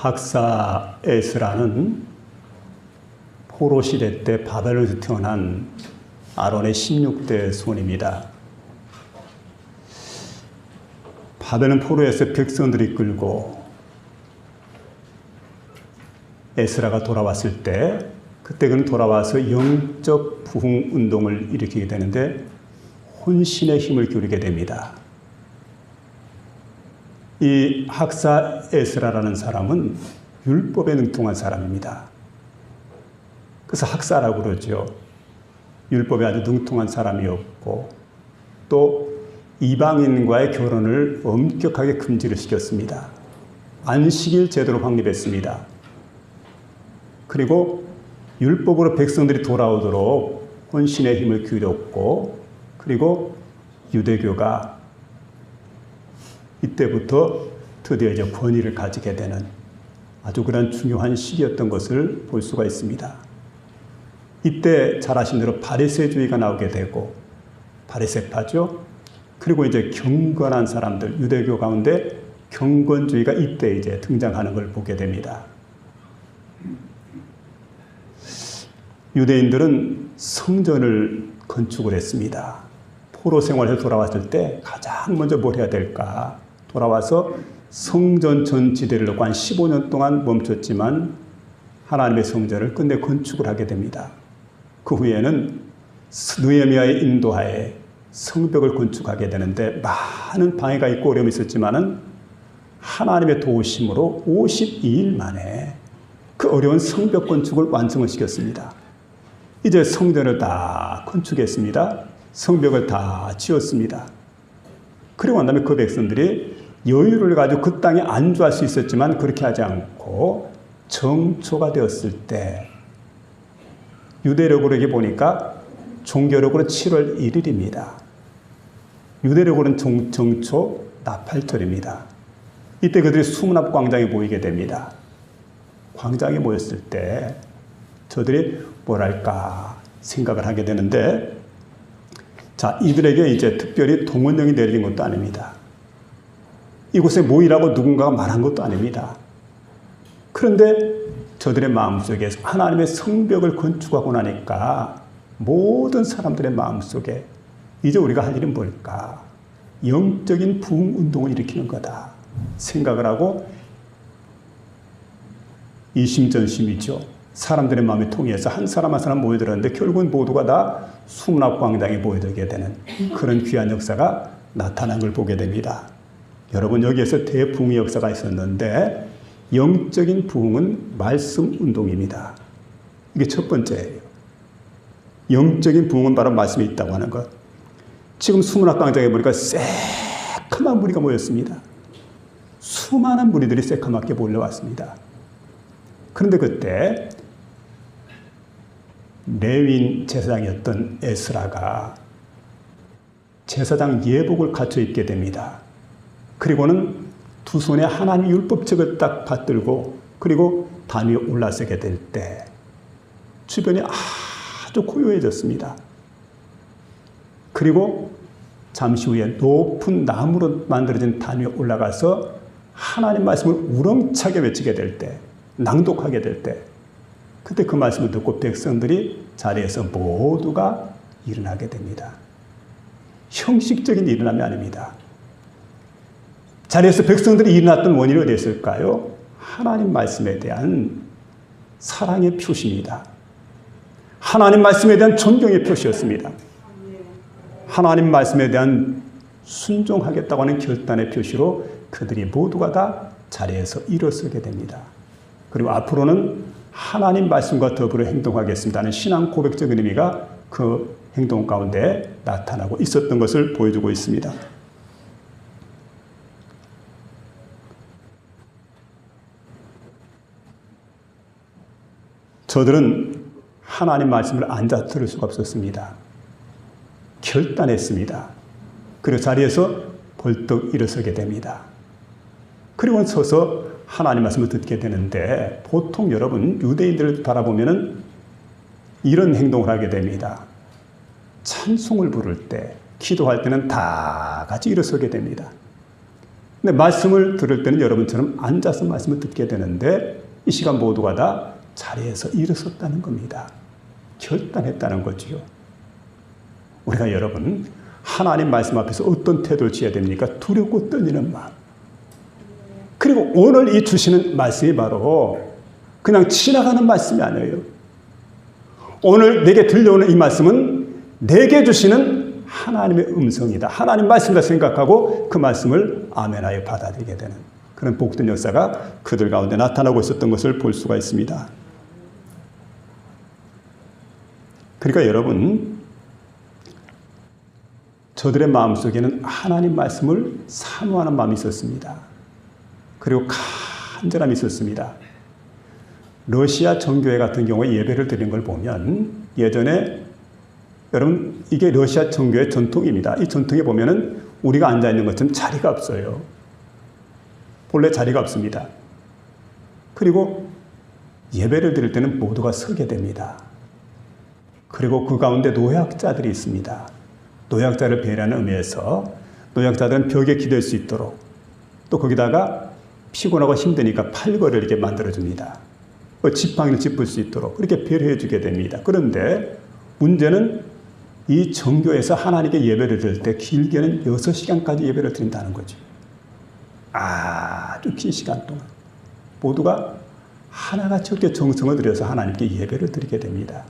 학사 에스라는 포로 시대 때 바벨론에서 태어난 아론의 16대 손입니다. 바벨론 포로에서 백성들이 끌고 에스라가 돌아왔을 때, 그때 그는 돌아와서 영적 부흥 운동을 일으키게 되는데 혼신의 힘을 기울이게 됩니다. 이 학사 에스라라는 사람은 율법에 능통한 사람입니다. 그래서 학사라고 그러죠. 율법에 아주 능통한 사람이었고, 또 이방인과의 결혼을 엄격하게 금지를 시켰습니다. 안식일 제도를 확립했습니다. 그리고 율법으로 백성들이 돌아오도록 혼신의 힘을 기울였고, 그리고 유대교가 이때부터 드디어 이제 권위를 가지게 되는 아주 그런 중요한 시기였던 것을 볼 수가 있습니다. 이때 잘 아신 대로 바리새주의가 나오게 되고, 바리새파죠. 그리고 이제 경건한 사람들, 유대교 가운데 경건주의가 이때 이제 등장하는 걸 보게 됩니다. 유대인들은 성전을 건축을 했습니다. 포로 생활에서 돌아왔을 때 가장 먼저 뭘 해야 될까? 돌아와서 성전 전 지대를 놓고 한 15년 동안 멈췄지만 하나님의 성전을 끝내 건축을 하게 됩니다. 그 후에는 느헤미야의 인도하에 성벽을 건축하게 되는데 많은 방해가 있고 어려움이 있었지만은 하나님의 도우심으로 52일 만에 그 어려운 성벽 건축을 완성을 시켰습니다. 이제 성전을 다 건축했습니다. 성벽을 다 지었습니다. 그리고 난 다음에 그 백성들이 여유를 가지고 그 땅에 안주할 수 있었지만 그렇게 하지 않고 정초가 되었을 때, 유대력으로 보니까 종교력으로 7월 1일입니다. 유대력으로는 정초 나팔절입니다. 이때 그들이 수문앞 광장에 모이게 됩니다. 광장에 모였을 때 저들이 뭐랄까 생각을 하게 되는데, 자, 이들에게 이제 특별히 동원령이 내려진 것도 아닙니다. 이곳에 모이라고 누군가가 말한 것도 아닙니다. 그런데 저들의 마음속에 하나님의 성벽을 건축하고 나니까 모든 사람들의 마음속에 이제 우리가 할 일은 뭘까? 영적인 부흥 운동을 일으키는 거다 생각을 하고 이심전심이죠. 사람들의 마음이 통해서 한 사람 한 사람 모여들었는데 결국은 모두가 다 수문앞 광장에 모여들게 되는 그런 귀한 역사가 나타난 걸 보게 됩니다. 여러분, 여기에서 대부흥의 역사가 있었는데 영적인 부흥은 말씀 운동입니다. 이게 첫 번째예요. 영적인 부흥은 바로 말씀에 있다고 하는 것. 지금 수문앞 광장에 보니까 새카만 무리가 모였습니다. 수많은 무리들이 새카맣게 몰려왔습니다. 그런데 그때 레위인 제사장이었던 에스라가 제사장 예복을 갖춰 입게 됩니다. 그리고는 두 손에 하나님의 율법책을 딱 받들고 그리고 단 위에 올라서게 될 때 주변이 아주 고요해졌습니다. 그리고 잠시 후에 높은 나무로 만들어진 단 위에 올라가서 하나님 말씀을 우렁차게 외치게 될 때, 낭독하게 될 때, 그때 그 말씀을 듣고 백성들이 자리에서 모두가 일어나게 됩니다. 형식적인 일어남이 아닙니다. 자리에서 백성들이 일어났던 원인이 어디에 있을까요? 하나님 말씀에 대한 사랑의 표시입니다. 하나님 말씀에 대한 존경의 표시였습니다. 하나님 말씀에 대한 순종하겠다고 하는 결단의 표시로 그들이 모두가 다 자리에서 일어서게 됩니다. 그리고 앞으로는 하나님 말씀과 더불어 행동하겠습니다는 신앙 고백적인 의미가 그 행동 가운데 나타나고 있었던 것을 보여주고 있습니다. 저들은 하나님 말씀을 앉아 들을 수가 없었습니다. 결단했습니다. 그리고 자리에서 벌떡 일어서게 됩니다. 그리고 서서 하나님 말씀을 듣게 되는데, 보통 여러분 유대인들을 바라보면은 이런 행동을 하게 됩니다. 찬송을 부를 때, 기도할 때는 다 같이 일어서게 됩니다. 근데 말씀을 들을 때는 여러분처럼 앉아서 말씀을 듣게 되는데 이 시간 모두가 다 자리에서 일어섰다는 겁니다. 결단했다는 거지요. 우리가 여러분 하나님 말씀 앞에서 어떤 태도를 취해야 됩니까? 두렵고 떨리는 마음. 그리고 오늘 이 주시는 말씀이 바로 그냥 지나가는 말씀이 아니에요. 오늘 내게 들려오는 이 말씀은 내게 주시는 하나님의 음성이다. 하나님 말씀이다 생각하고 그 말씀을 아멘하여 받아들이게 되는 그런 복된 역사가 그들 가운데 나타나고 있었던 것을 볼 수가 있습니다. 그러니까 여러분, 저들의 마음속에는 하나님 말씀을 사모하는 마음이 있었습니다. 그리고 간절함이 있었습니다. 러시아 정교회 같은 경우에 예배를 드리는 걸 보면 예전에 여러분 이게 러시아 정교회 전통입니다. 이 전통에 보면은 우리가 앉아있는 것처럼 자리가 없어요. 본래 자리가 없습니다. 그리고 예배를 드릴 때는 모두가 서게 됩니다. 그리고 그 가운데 노약자들이 있습니다. 노약자를 배려하는 의미에서 노약자들은 벽에 기댈 수 있도록 또 거기다가 피곤하고 힘드니까 팔걸이를 이렇게 만들어줍니다. 지팡이를 짚을 수 있도록 그렇게 배려해 주게 됩니다. 그런데 문제는 이 정교에서 하나님께 예배를 드릴 때 길게는 6시간까지 예배를 드린다는 거죠. 아주 긴 시간 동안 모두가 하나같이 이렇게 정성을 들여서 하나님께 예배를 드리게 됩니다.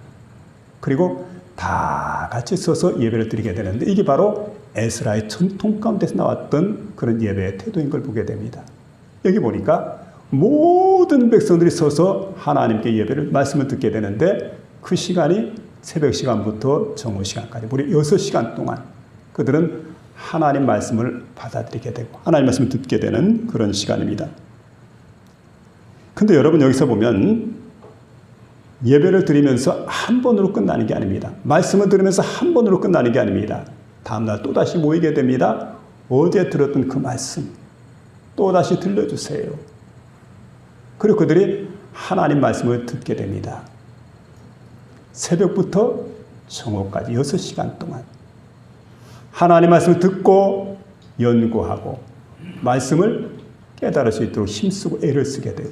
그리고 다 같이 서서 예배를 드리게 되는데 이게 바로 에스라의 전통 가운데서 나왔던 그런 예배의 태도인 걸 보게 됩니다. 여기 보니까 모든 백성들이 서서 하나님께 예배를 말씀을 듣게 되는데 그 시간이 새벽 시간부터 정오 시간까지 무려 6시간 동안 그들은 하나님 말씀을 받아들이게 되고 하나님 말씀을 듣게 되는 그런 시간입니다. 근데 여러분 여기서 보면 예배를 드리면서 한 번으로 끝나는 게 아닙니다. 말씀을 들으면서 한 번으로 끝나는 게 아닙니다. 다음날 또다시 모이게 됩니다. 어제 들었던 그 말씀 또다시 들려주세요. 그리고 그들이 하나님 말씀을 듣게 됩니다. 새벽부터 정오까지 6시간 동안 하나님 말씀을 듣고 연구하고 말씀을 깨달을 수 있도록 힘쓰고 애를 쓰게 되고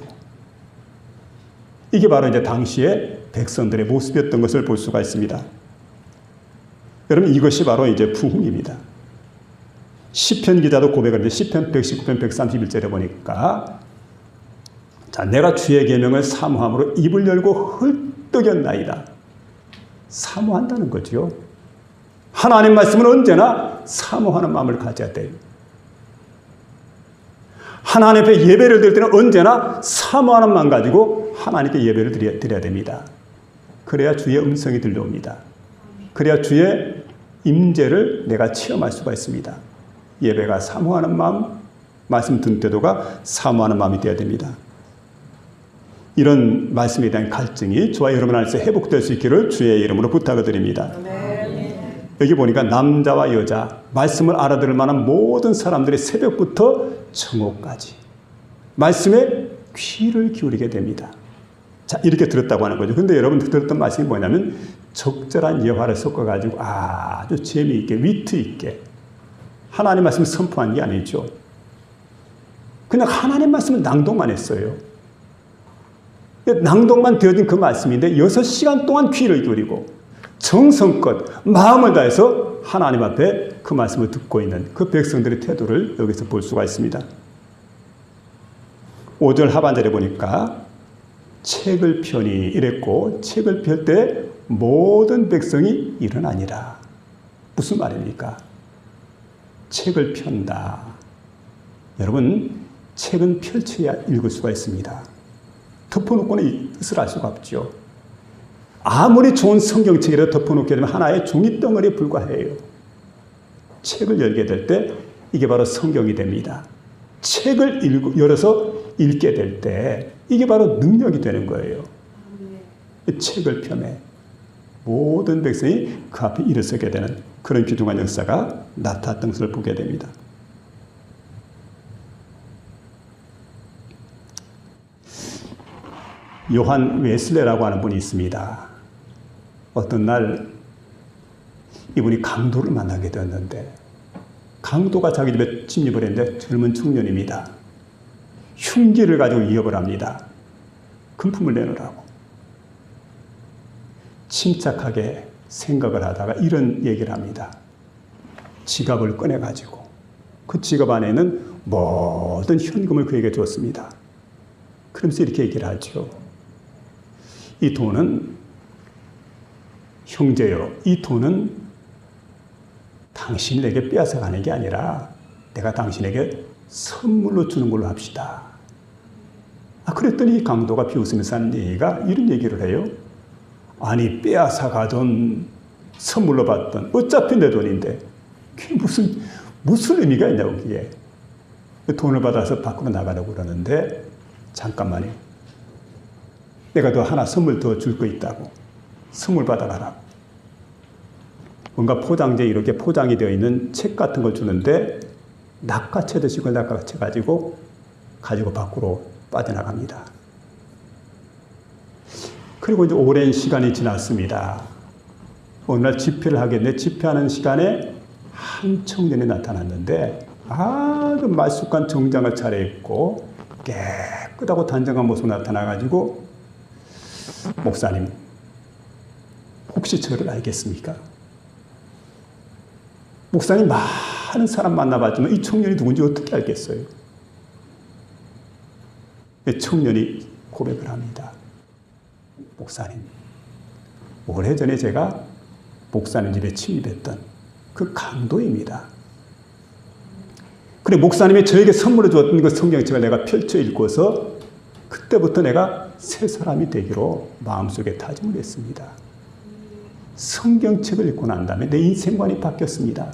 이게 바로 이제 당시의 백성들의 모습이었던 것을 볼 수가 있습니다. 여러분 이것이 바로 이제 부흥입니다. 시편 기자도 고백을 했는데 시편 119편 131절에 보니까 자 내가 주의 계명을 사모함으로 입을 열고 헐떡였나이다. 사모한다는 거죠. 하나님 말씀은 언제나 사모하는 마음을 가져야 돼요. 하나님 앞에 예배를 드릴 때는 언제나 사모하는 마음 가지고 하나님께 예배를 드려야 됩니다. 그래야 주의 음성이 들려옵니다. 그래야 주의 임재를 내가 체험할 수가 있습니다. 예배가 사모하는 마음, 말씀 듣는 태도가 사모하는 마음이 되어야 됩니다. 이런 말씀에 대한 갈증이 저와 여러분 안에서 회복될 수 있기를 주의 이름으로 부탁을 드립니다. 여기 보니까 남자와 여자, 말씀을 알아들을 만한 모든 사람들이 새벽부터 정오까지 말씀에 귀를 기울이게 됩니다. 자, 이렇게 들었다고 하는 거죠. 근데 여러분 들었던 말씀이 뭐냐면 적절한 예화를 섞어가지고 아주 재미있게, 위트있게 하나님 말씀을 선포한 게 아니죠. 그냥 하나님 말씀을 낭독만 했어요. 낭독만 되어진 그 말씀인데 6시간 동안 귀를 기울이고 정성껏 마음을 다해서 하나님 앞에 그 말씀을 듣고 있는 그 백성들의 태도를 여기서 볼 수가 있습니다. 5절 하반절에 보니까 책을 펴니 이랬고 책을 펼 때 모든 백성이 일어나니라. 무슨 말입니까? 책을 편다. 여러분 책은 펼쳐야 읽을 수가 있습니다. 덮어놓고는 이 뜻을 알 수가 없죠. 아무리 좋은 성경책이라도 덮어놓게 되면 하나의 종이덩어리에 불과해요. 책을 열게 될 때 이게 바로 성경이 됩니다. 책을 열어서 읽게 될 때 이게 바로 능력이 되는 거예요. 책을 펴매 모든 백성이 그 앞에 일어서게 되는 그런 귀중한 역사가 나타났던 것을 보게 됩니다. 요한 웨슬레라고 하는 분이 있습니다. 어떤 날 이분이 강도를 만나게 되었는데 강도가 자기 집에 침입을 했는데 젊은 청년입니다. 흉기를 가지고 위협을 합니다. 금품을 내놓으라고. 침착하게 생각을 하다가 이런 얘기를 합니다. 지갑을 꺼내가지고 그 지갑 안에는 모든 현금을 그에게 줬습니다. 그러면서 이렇게 얘기를 하죠. 이 돈은 형제여, 이 돈은 당신이 내게 빼앗아가는 게 아니라 내가 당신에게 선물로 주는 걸로 합시다. 그랬더니 이 강도가 비웃으면서 하는 얘기가 이런 얘기를 해요. 아니 빼앗아가던 선물로 받던 어차피 내 돈인데 그게 무슨 의미가 있냐고. 그게 돈을 받아서 밖으로 나가려고 그러는데 잠깐만요. 내가 너 하나 선물 더 줄 거 있다고. 선물 받아가라고. 뭔가 포장지에 이렇게 포장이 되어 있는 책 같은 걸 주는데 낚아채듯이 그걸 낚아채가지고 가지고 밖으로 빠져나갑니다. 그리고 이제 오랜 시간이 지났습니다. 어느 날 집회를 하겠네. 집회하는 시간에 한 청년이 나타났는데 아주 말쑥한 정장을 차려입고 깨끗하고 단정한 모습으로 나타나가지고 목사님, 혹시 저를 알겠습니까? 목사님 많은 사람 만나봤지만 이 청년이 누군지 어떻게 알겠어요? 청년이 고백을 합니다. 목사님, 오래전에 제가 목사님 집에 침입했던 그 강도입니다. 그래, 목사님이 저에게 선물을 주었던 그 성경책을 내가 펼쳐 읽고서 그때부터 내가 새 사람이 되기로 마음속에 다짐을 했습니다. 성경책을 읽고 난 다음에 내 인생관이 바뀌었습니다.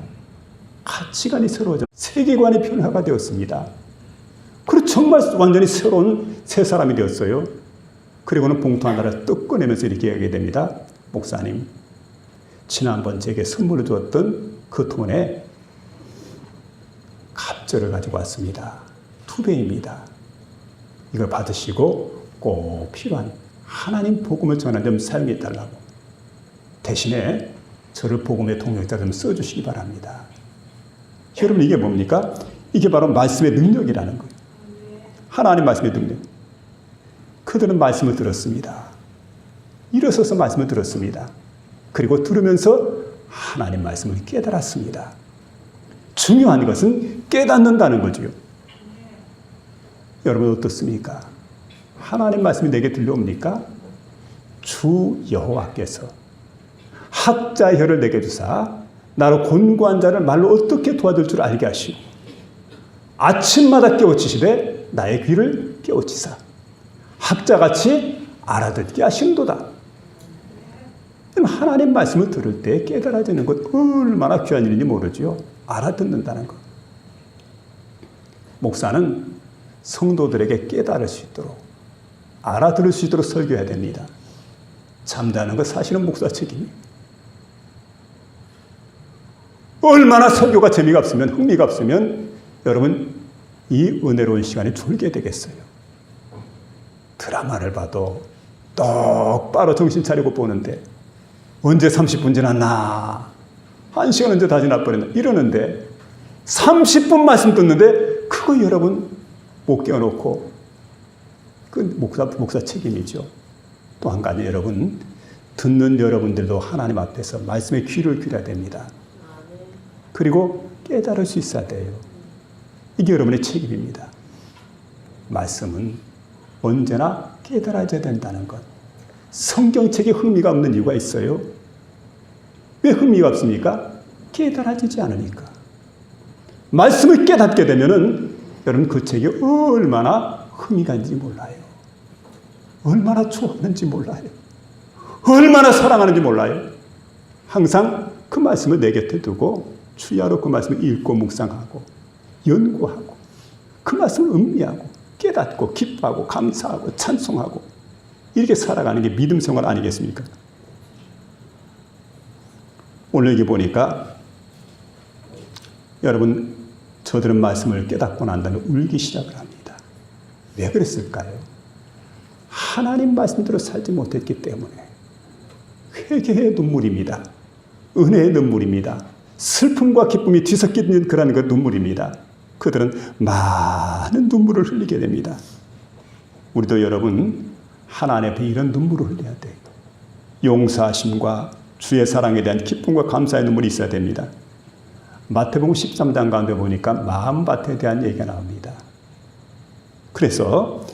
가치관이 새로워져 세계관이 변화가 되었습니다. 그리고 정말 완전히 새로운 새 사람이 되었어요. 그리고는 봉투 하나를 떡 꺼내면서 이렇게 얘기하게 됩니다. 목사님, 지난번 제게 선물을 주었던 그 돈에 갑절을 가지고 왔습니다. 2배입니다. 이걸 받으시고 꼭 필요한 하나님 복음을 전하는 점 사용해 달라고. 대신에 저를 복음의 동역자 좀 써주시기 바랍니다. 여러분, 이게 뭡니까? 이게 바로 말씀의 능력이라는 거예요. 하나님 말씀의 능력. 그들은 말씀을 들었습니다. 일어서서 말씀을 들었습니다. 그리고 들으면서 하나님 말씀을 깨달았습니다. 중요한 것은 깨닫는다는 거죠. 여러분 어떻습니까? 하나님 말씀이 내게 들려옵니까? 주 여호와께서 학자의 혀를 내게 주사 나로 곤고한 자를 말로 어떻게 도와줄 줄 알게 하시고 아침마다 깨우치시되 나의 귀를 깨우치사 학자같이 알아듣게 하신도다. 하나님 말씀을 들을 때 깨달아지는 것 얼마나 귀한 일인지 모르죠. 알아듣는다는 것. 목사는 성도들에게 깨달을 수 있도록 알아들을 수 있도록 설교해야 됩니다. 잠자는 것 사실은 목사 책임이에요. 얼마나 설교가 재미가 없으면 흥미가 없으면 여러분 이 은혜로운 시간이 졸게 되겠어요. 드라마를 봐도 똑바로 정신 차리고 보는데 언제 30분 지났나 1시간 언제 다 지나버렸나 이러는데 30분 말씀 듣는데 그거 여러분 못 깨워놓고 그 목사 책임이죠. 또 한 가지 여러분 듣는 여러분들도 하나님 앞에서 말씀에 귀를 기울여야 됩니다. 그리고 깨달을 수 있어야 돼요. 이게 여러분의 책임입니다. 말씀은 언제나 깨달아져야 된다는 것. 성경책에 흥미가 없는 이유가 있어요. 왜 흥미가 없습니까? 깨달아지지 않으니까. 말씀을 깨닫게 되면은 여러분 그 책이 얼마나 흥미가 있는지 몰라요. 얼마나 좋아하는지 몰라요. 얼마나 사랑하는지 몰라요. 항상 그 말씀을 내 곁에 두고 주야로 그 말씀을 읽고 묵상하고 연구하고 그 말씀을 음미하고 깨닫고 기뻐하고 감사하고 찬송하고 이렇게 살아가는 게 믿음 생활 아니겠습니까? 오늘 여기 보니까 여러분 저들은 말씀을 깨닫고 난 다음에 울기 시작을 합니다. 왜 그랬을까요? 하나님 말씀대로 살지 못했기 때문에 회개의 눈물입니다. 은혜의 눈물입니다. 슬픔과 기쁨이 뒤섞이는 그런 그 눈물입니다. 그들은 많은 눈물을 흘리게 됩니다. 우리도 여러분 하나님 앞에 이런 눈물을 흘려야 돼요. 용서하심과 주의 사랑에 대한 기쁨과 감사의 눈물이 있어야 됩니다. 마태복음 13장 가운데 보니까 마음밭에 대한 얘기가 나옵니다. 그래서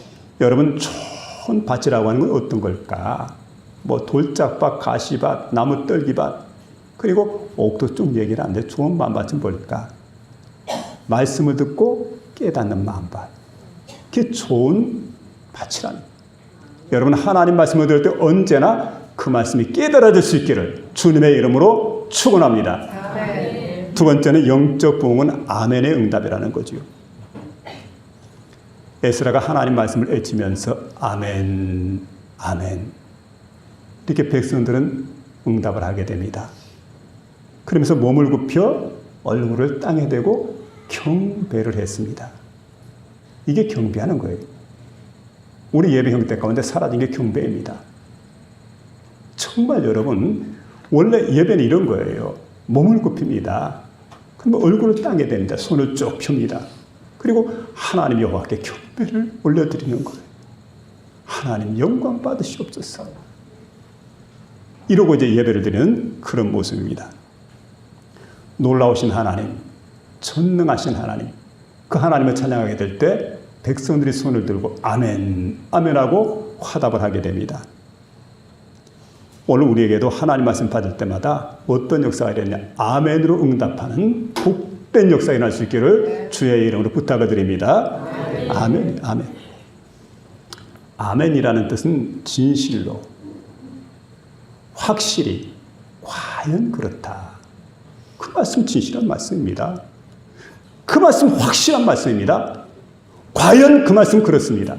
여러분 좋은 밭이라고 하는 건 어떤 걸까? 뭐 돌짝밭, 가시밭, 나무 떨기밭, 그리고 옥토쪽 얘기를 하는데 좋은 마음밭은 뭘까? 말씀을 듣고 깨닫는 마음밭. 그게 좋은 밭이라는 거예요. 여러분 하나님 말씀을 들을 때 언제나 그 말씀이 깨달아질 수 있기를 주님의 이름으로 축원합니다. 아멘. 두 번째는 영적 부흥은 아멘의 응답이라는 거죠. 에스라가 하나님 말씀을 외치면서 아멘, 아멘. 이렇게 백성들은 응답을 하게 됩니다. 그러면서 몸을 굽혀 얼굴을 땅에 대고 경배를 했습니다. 이게 경배하는 거예요. 우리 예배 형태 가운데 사라진 게 경배입니다. 정말 여러분 원래 예배는 이런 거예요. 몸을 굽힙니다. 그럼 얼굴을 땅에 댑니다. 손을 쭉 펴니다. 그리고 하나님 여호와께 경배를 올려드리는 거예요. 하나님 영광 받으시옵소서. 이러고 이제 예배를 드리는 그런 모습입니다. 놀라우신 하나님, 전능하신 하나님, 그 하나님을 찬양하게 될 때 백성들이 손을 들고 아멘, 아멘하고 화답을 하게 됩니다. 오늘 우리에게도 하나님 말씀 받을 때마다 어떤 역사가 일어나냐, 아멘으로 응답하는 복된 역사가 일어날 수 있기를 주의 이름으로 부탁을 드립니다. 아멘, 아멘. 아멘이라는 뜻은 진실로, 확실히, 과연 그렇다. 그 말씀 진실한 말씀입니다. 그 말씀 확실한 말씀입니다. 과연 그 말씀 그렇습니다.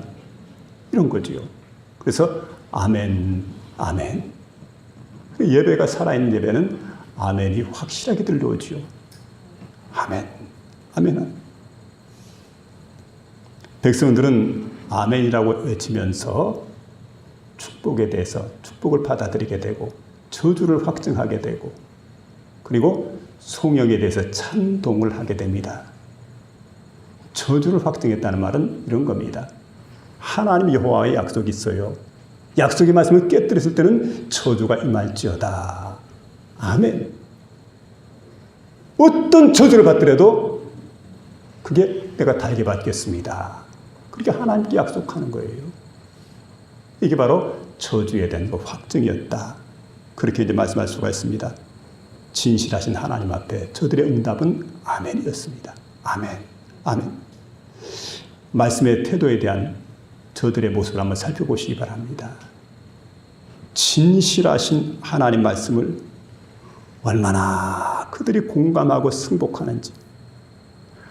이런 거지요. 그래서 아멘, 아멘. 예배가 살아있는 예배는 아멘이 확실하게 들려오지요. 아멘, 아멘. 백성들은 아멘이라고 외치면서 축복에 대해서 축복을 받아들이게 되고 저주를 확증하게 되고 그리고 송영에 대해서 찬동을 하게 됩니다. 저주를 확증했다는 말은 이런 겁니다. 하나님 여호와의 약속이 있어요. 약속의 말씀을 깨뜨렸을 때는 저주가 임할지어다. 아멘. 어떤 저주를 받더라도 그게 내가 달게 받겠습니다. 그렇게 하나님께 약속하는 거예요. 이게 바로 저주에 대한 확증이었다. 그렇게 이제 말씀할 수가 있습니다. 진실하신 하나님 앞에 저들의 응답은 아멘이었습니다. 아멘, 아멘. 말씀의 태도에 대한 저들의 모습을 한번 살펴보시기 바랍니다. 진실하신 하나님 말씀을 얼마나 그들이 공감하고 승복하는지,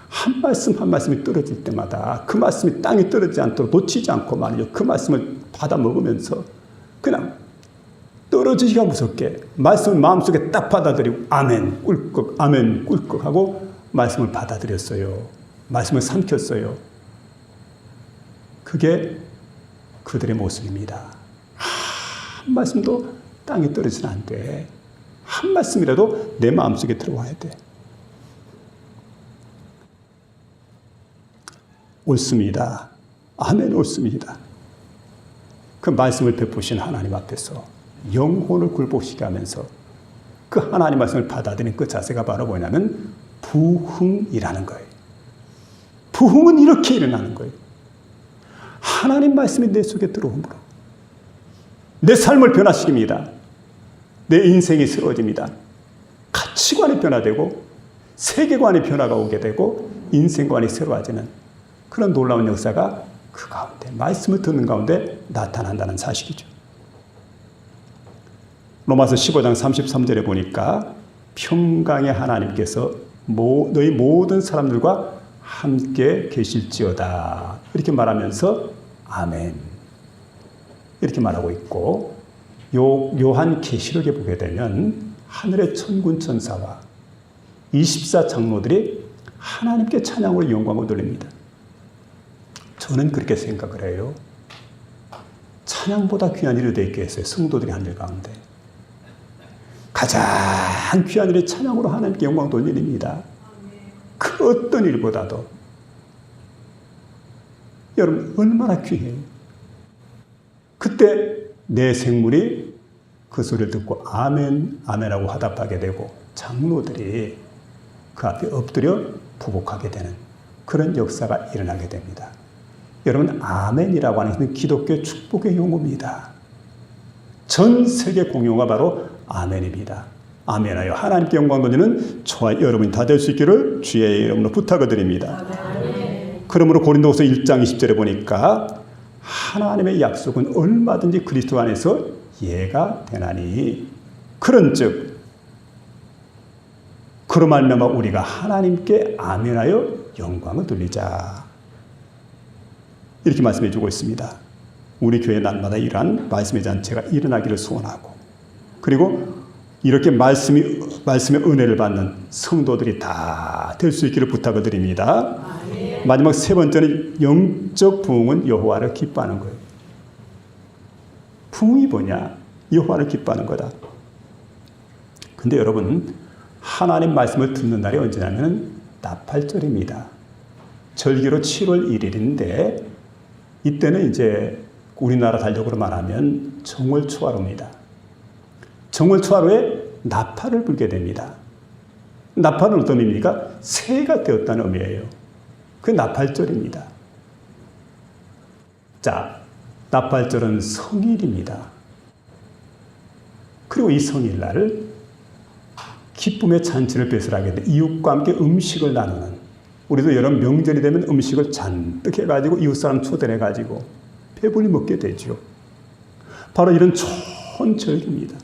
한 말씀 한 말씀이 떨어질 때마다 그 말씀이 땅에 떨어지지 않도록 놓치지 않고 말이죠. 그 말씀을 받아 먹으면서 그냥 떨어지기가 무섭게 말씀을 마음속에 딱 받아들이고 아멘 꿀꺽 아멘 꿀꺽 하고 말씀을 받아들였어요. 말씀을 삼켰어요. 그게 그들의 모습입니다. 한 말씀도 땅에 떨어지면 안 돼. 한 말씀이라도 내 마음속에 들어와야 돼. 옳습니다. 아멘, 옳습니다. 그 말씀을 베푸신 하나님 앞에서 영혼을 굴복시게 하면서 그 하나님 말씀을 받아들이는 그 자세가 바로 뭐냐면 부흥이라는 거예요. 부흥은 이렇게 일어나는 거예요. 하나님 말씀이 내 속에 들어옴으로 내 삶을 변화시킵니다. 내 인생이 새로워집니다. 가치관이 변화되고 세계관의 변화가 오게 되고 인생관이 새로워지는 그런 놀라운 역사가 그 가운데 말씀을 듣는 가운데 나타난다는 사실이죠. 로마서 15장 33절에 보니까 평강의 하나님께서 너희 모든 사람들과 함께 계실지어다 이렇게 말하면서 아멘 이렇게 말하고 있고, 요한 계시록에 보게 되면 하늘의 천군 천사와 24장로들이 하나님께 찬양으로 영광을 돌립니다. 저는 그렇게 생각을 해요. 찬양보다 귀한 일이 되어 있겠어요. 성도들이 한 일 가운데 가장 귀한 일이 찬양으로 하나님께 영광 돌리는 일입니다. 그 어떤 일보다도. 여러분 얼마나 귀해요. 그때 내 생물이 그 소리를 듣고 아멘 아멘하고 화답하게 되고 장로들이 그 앞에 엎드려 부복하게 되는 그런 역사가 일어나게 됩니다. 여러분 아멘이라고 하는 것은 기독교 축복의 용어입니다. 전 세계 공용어가 바로 아멘입니다. 아멘하여 하나님께 영광 돌리는 저와 여러분이 다 될 수 있기를 주의 이름으로 부탁을 드립니다. 그러므로 고린도후서 1장 20절에 보니까 하나님의 약속은 얼마든지 그리스도 안에서 예가 되나니 그런즉 그로 말미암아 우리가 하나님께 아멘하여 영광을 돌리자. 이렇게 말씀해 주고 있습니다. 우리 교회 날마다 이러한 말씀의 잔치가 일어나기를 소원하고 그리고 이렇게 말씀의 은혜를 받는 성도들이 다 될 수 있기를 부탁을 드립니다. 마지막 세 번째는 영적 부흥은 여호와를 기뻐하는 거예요. 부흥이 뭐냐? 여호와를 기뻐하는 거다. 근데 여러분 하나님 말씀을 듣는 날이 언제냐면 나팔절입니다. 절기로 7월 1일인데 이때는 이제 우리나라 달력으로 말하면 정월초하루입니다. 정월초하루에 나팔을 불게 됩니다. 나팔은 어떤 의미입니까? 새해가 되었다는 의미예요. 그 나팔절입니다. 자, 나팔절은 성일입니다. 그리고 이 성일날 기쁨의 잔치를 배설하게 돼 이웃과 함께 음식을 나누는, 우리도 여러 명절이 되면 음식을 잔뜩 해가지고 이웃 사람 초대해가지고 배불리 먹게 되죠. 바로 이런 좋은 절기입니다.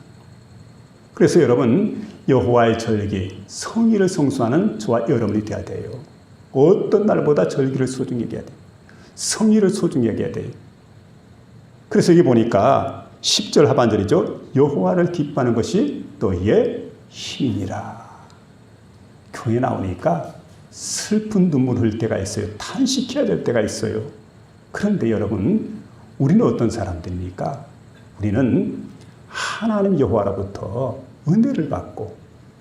그래서 여러분 여호와의 절기 성일을 성수하는 저와 여러분이 되어야 돼요. 어떤 날보다 절기를 소중히 여겨야 돼요. 성일을 소중히 여겨야 돼요. 그래서 여기 보니까 10절 하반절이죠. 여호와를 기뻐하는 것이 너희의 힘이니라. 교회 나오니까 슬픈 눈물 흘릴 때가 있어요. 탄식해야 될 때가 있어요. 그런데 여러분 우리는 어떤 사람들입니까? 우리는 하나님 여호와로부터 은혜를 받고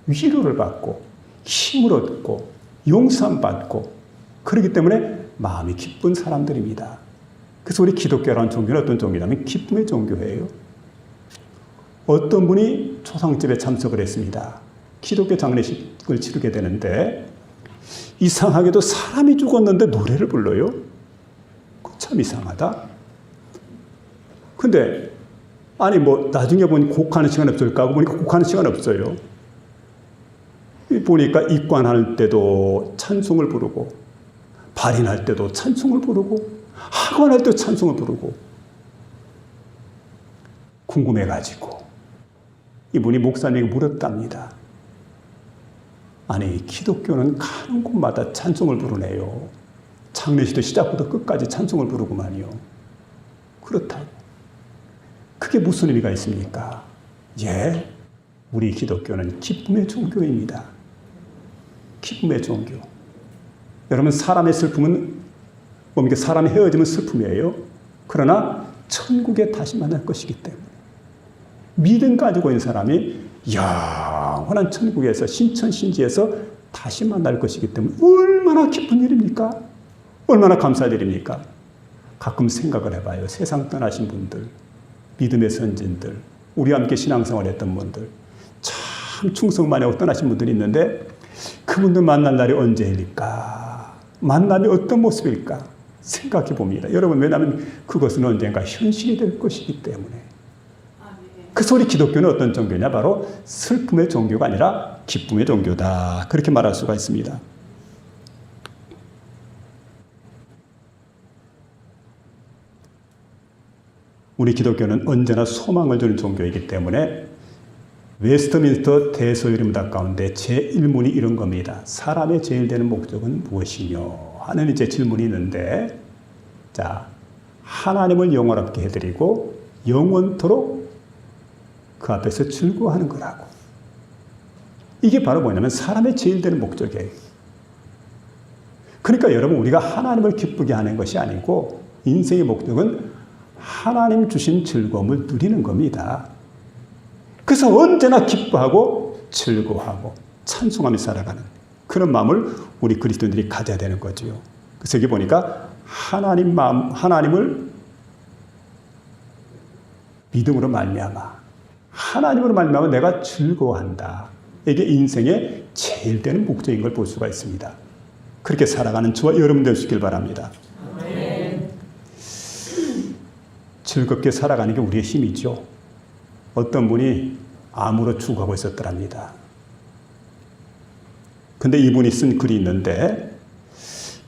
위로를 받고 힘을 얻고 용서받고 그렇기 때문에 마음이 기쁜 사람들입니다. 그래서 우리 기독교라는 종교는 어떤 종교냐면 기쁨의 종교예요. 어떤 분이 초상집에 참석을 했습니다. 기독교 장례식을 치르게 되는데 이상하게도 사람이 죽었는데 노래를 불러요. 참 이상하다. 근데 아니 뭐 나중에 보니 곡하는 시간 없을까 하고 보니까 곡하는 시간 없어요. 보니까 입관할 때도 찬송을 부르고 발인할 때도 찬송을 부르고 학원할 때도 찬송을 부르고 궁금해가지고 이분이 목사님에게 물었답니다. 아니 기독교는 가는 곳마다 찬송을 부르네요. 장례식도 시작부터 끝까지 찬송을 부르고만요. 그렇다고. 그게 무슨 의미가 있습니까? 예, 우리 기독교는 기쁨의 종교입니다. 기쁨의 종교. 여러분 사람의 슬픔은 뭡니까? 사람이 헤어지면 슬픔이에요. 그러나 천국에 다시 만날 것이기 때문에 믿음 가지고 있는 사람이 영원한 천국에서 신천신지에서 다시 만날 것이기 때문에 얼마나 기쁜 일입니까? 얼마나 감사할 일입니까? 가끔 생각을 해봐요. 세상 떠나신 분들, 믿음의 선진들, 우리와 함께 신앙생활 했던 분들, 참 충성 많이 하고 떠나신 분들이 있는데 그분들 만날 날이 언제일까? 만남이 어떤 모습일까? 생각해 봅니다. 여러분, 왜냐하면 그것은 언젠가 현실이 될 것이기 때문에. 그래서 우리 기독교는 어떤 종교냐? 바로 슬픔의 종교가 아니라 기쁨의 종교다. 그렇게 말할 수가 있습니다. 우리 기독교는 언제나 소망을 주는 종교이기 때문에 웨스트민스터 대소유리문답 가운데 제1문이 이런 겁니다. 사람의 제일 되는 목적은 무엇이뇨? 하는 이제 질문이 있는데, 자, 하나님을 영원하게 해드리고 영원토록 그 앞에서 즐거워하는 거라고. 이게 바로 뭐냐면 사람의 제일 되는 목적이에요. 그러니까 여러분 우리가 하나님을 기쁘게 하는 것이 아니고 인생의 목적은 하나님 주신 즐거움을 누리는 겁니다. 그래서 언제나 기뻐하고 즐거워하고 찬송하며 살아가는 그런 마음을 우리 그리스도인들이 가져야 되는 거지요. 그래서 여기 보니까 하나님을 믿음으로 하나님으로 말미암아 내가 즐거워한다. 이게 인생의 제일 되는 목적인 걸 볼 수가 있습니다. 그렇게 살아가는 저와 여러분 되시길 바랍니다. 즐겁게 살아가는 게 우리의 힘이죠. 어떤 분이 암으로 죽어가고 있었더랍니다. 근데 이분이 쓴 글이 있는데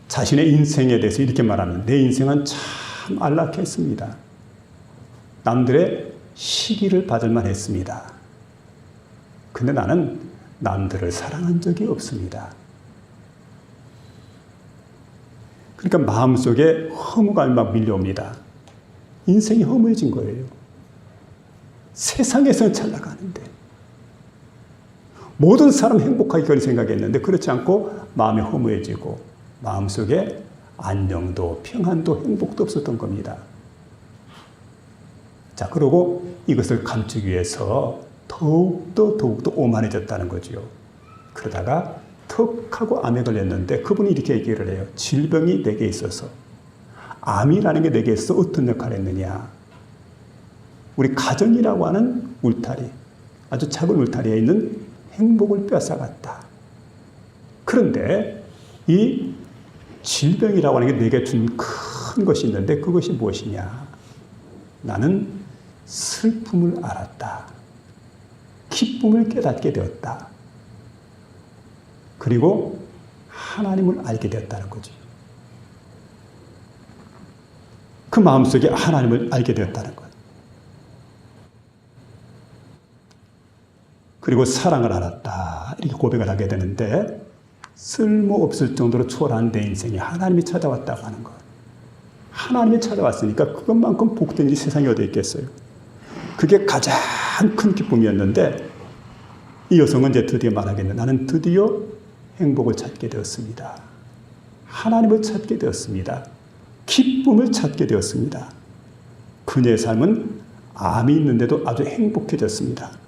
자신의 인생에 대해서 이렇게 말하면 내 인생은 참 안락했습니다. 남들의 시기를 받을 만했습니다. 근데 나는 남들을 사랑한 적이 없습니다. 그러니까 마음속에 허무감이 막 밀려옵니다. 인생이 허무해진 거예요. 세상에서는 잘 나가는데 모든 사람 행복하기를 생각했는데 그렇지 않고 마음이 허무해지고 마음속에 안녕도 평안도 행복도 없었던 겁니다. 자, 그러고 이것을 감추기 위해서 더욱더 오만해졌다는 거죠. 그러다가 턱 하고 암에 걸렸는데 그분이 이렇게 얘기를 해요. 질병이 내게 있어서 암이라는 게 내게 있어서 어떤 역할을 했느냐. 우리 가정이라고 하는 울타리, 아주 작은 울타리에 있는 행복을 뺏어갔다. 그런데 이 질병이라고 하는 게 내게 준 큰 것이 있는데 그것이 무엇이냐. 나는 슬픔을 알았다. 기쁨을 깨닫게 되었다. 그리고 하나님을 알게 되었다는 거죠. 그 마음속에 하나님을 알게 되었다는 것. 그리고 사랑을 알았다. 이렇게 고백을 하게 되는데 쓸모없을 정도로 초라한 내 인생에 하나님이 찾아왔다고 하는 것. 하나님이 찾아왔으니까 그것만큼 복된 일이 세상에 어디 있겠어요. 그게 가장 큰 기쁨이었는데 이 여성은 이제 드디어 말하겠네. 나는 드디어 행복을 찾게 되었습니다. 하나님을 찾게 되었습니다. 기쁨을 찾게 되었습니다. 그녀의 삶은 암이 있는데도 아주 행복해졌습니다.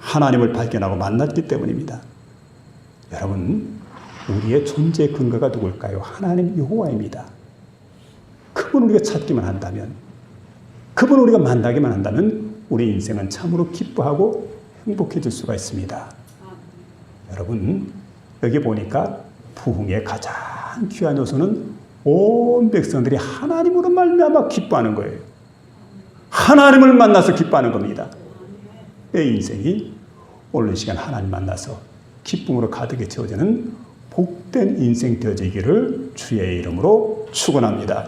하나님을 발견하고 만났기 때문입니다. 여러분, 우리의 존재의 근거가 누굴까요? 하나님 여호와입니다. 그분을 우리가 찾기만 한다면, 그분을 우리가 만나기만 한다면 우리 인생은 참으로 기뻐하고 행복해질 수가 있습니다. 여러분, 여기 보니까 부흥의 가장 귀한 요소는 온 백성들이 하나님으로 말미암아 기뻐하는 거예요. 하나님을 만나서 기뻐하는 겁니다. 내 인생이 오늘 시간 하나님 만나서 기쁨으로 가득히 채워지는 복된 인생 되어지기를 주의 이름으로 축원합니다.